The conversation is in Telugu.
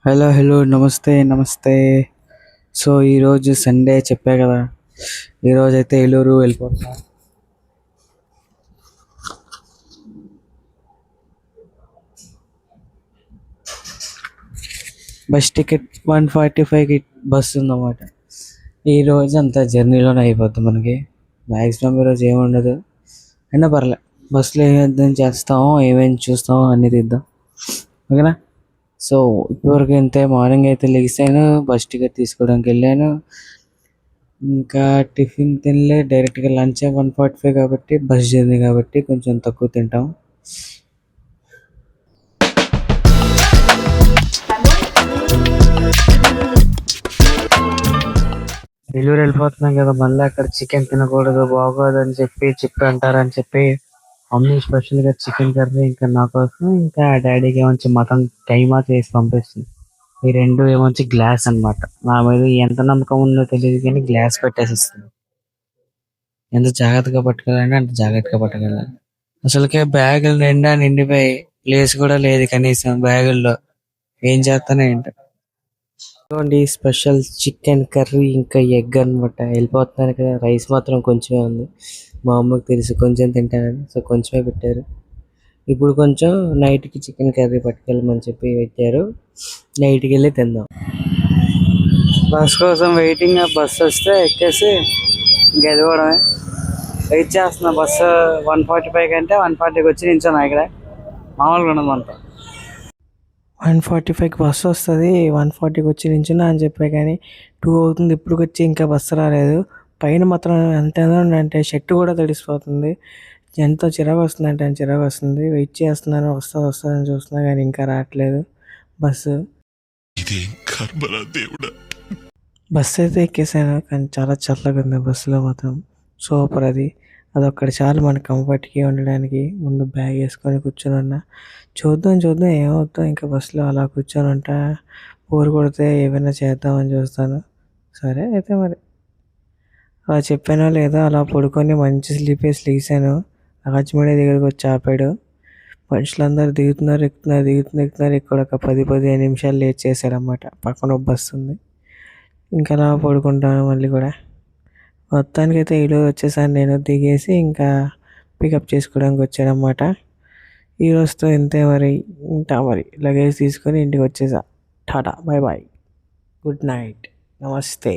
హలో హలో నమస్తే నమస్తే. సో ఈరోజు సండే చెప్పా కదా, ఈరోజు అయితే ఏలూరు వెళ్ళిపోతున్నా. బస్ టికెట్ 145కి బస్సు ఉందన్నమాట. ఈరోజు అంతా జర్నీలోనే అయిపోద్ది మనకి. మ్యాక్సిమం ఈరోజు ఏముండదు, అయినా పర్లే. బస్సులో ఏమేమి చేస్తామో ఏమేమి చూస్తామో అన్నీ తీద్దాం, ఓకేనా. సో ఇప్పటివరకు ఇంతే. మార్నింగ్ అయితే లెగిసాను, బస్ టికెట్ తీసుకోవడానికి వెళ్ళాను. ఇంకా టిఫిన్ తినలే, డైరెక్ట్గా లంచ్ 145 కాబట్టి బస్ జర్నీ కాబట్టి కొంచెం తక్కువ తింటాం. ఏలూరు వెళ్ళిపోతున్నాం కదా, మళ్ళీ అక్కడ చికెన్ తినకూడదు బాగోదు అని చెప్పి అంటారని చెప్పి మమ్మీ స్పెషల్గా చికెన్ కర్రీ ఇంకా నా కోసం, ఇంకా డాడీకి ఏమొచ్చి మటన్ కైమా చేసి పంపిస్తుంది. ఈ రెండు ఏమొచ్చి గ్లాస్ అన్నమాట. నా మీద ఎంత నమ్మకం ఉందో తెలియదు కానీ గ్లాస్ పెట్టేసిస్తుంది. ఎంత జాగ్రత్తగా పట్టుకెళ్ళాలంటే అంత జాగ్రత్తగా పట్టుకెళ్ళాలి. అసలుకే బ్యాగులు నిండా నిండిపోయి ప్లేస్ కూడా లేదు కనీసం బ్యాగుల్లో. ఏం చేస్తానో ఏంటో. ఇదిగోండి స్పెషల్ చికెన్ కర్రీ ఇంకా ఎగ్ అనమాట. వెళ్ళిపోతున్నాను కదా, రైస్ మాత్రం కొంచెమే ఉంది. మా అమ్మకి తెలుసు కొంచెం తింటానని, సో కొంచెమే పెట్టారు. ఇప్పుడు కొంచెం నైట్కి చికెన్ కర్రీ పట్టుకెళ్ళమని చెప్పి పెట్టారు. నైట్కి వెళ్ళి తిందాం. బస్ కోసం వెయిటింగ్. బస్ వస్తే ఎక్కేసి గెలవడమే. వెయిట్ చేస్తున్నా. బస్సు 145 కంటే 140కి వచ్చి నించున్నా ఇక్కడ. మామూలుగా ఉండదు మనతో. 145కి బస్సు వస్తుంది, 140కి వచ్చి నించున్నా అని చెప్పే కానీ 2 అవుతుంది ఇప్పుడు వచ్చి ఇంకా బస్సు రాలేదు. పైన మాత్రం ఎంత అంటే షర్ట్ కూడా తడిసిపోతుంది. ఎంతో చిరాకు వస్తుంది అంటే చిరాకు వస్తుంది. వెయిట్ చేస్తున్నాను, వస్తుందని చూస్తున్నా కానీ ఇంకా రావట్లేదు బస్సు. బస్సు అయితే ఎక్కేసాను కానీ చాలా చల్లగా ఉంది బస్సులో మాత్రం. సూపర్. అదొక్కటి చాలు మన కంఫర్ట్కి ఉండడానికి. ముందు బ్యాగ్ వేసుకొని కూర్చొని ఉన్నా. చూద్దాం ఏమవుతుందో. ఇంకా బస్సులో అలా కూర్చొని ఉంటా. బోర్ కొడితే ఏమైనా చేద్దామని చూస్తాను. సరే అయితే మరి అలా చెప్పానో లేదో అలా పడుకొని మంచి స్లీపేసి లేసాను. రాజమండ్రి దగ్గరికి వచ్చి ఆపాడు. మనుషులందరూ ఎక్కుతున్నారు. ఇక్కడ ఒక 10-15 నిమిషాలు లేట్ చేశారన్నమాట. పక్కన ఒక బస్సు ఉంది. ఇంకా అలా పడుకుంటాను మళ్ళీ కూడా. మొత్తానికైతే ఈరోజు వచ్చేసాను నేను. దిగేసి ఇంకా పికప్ చేసుకోవడానికి వచ్చాడనమాట. ఈరోజుతో ఇంతే మరి. ఉంటా మరి. లగేజ్ తీసుకొని ఇంటికి వచ్చేసా. Tata, bye bye, good night, నమస్తే.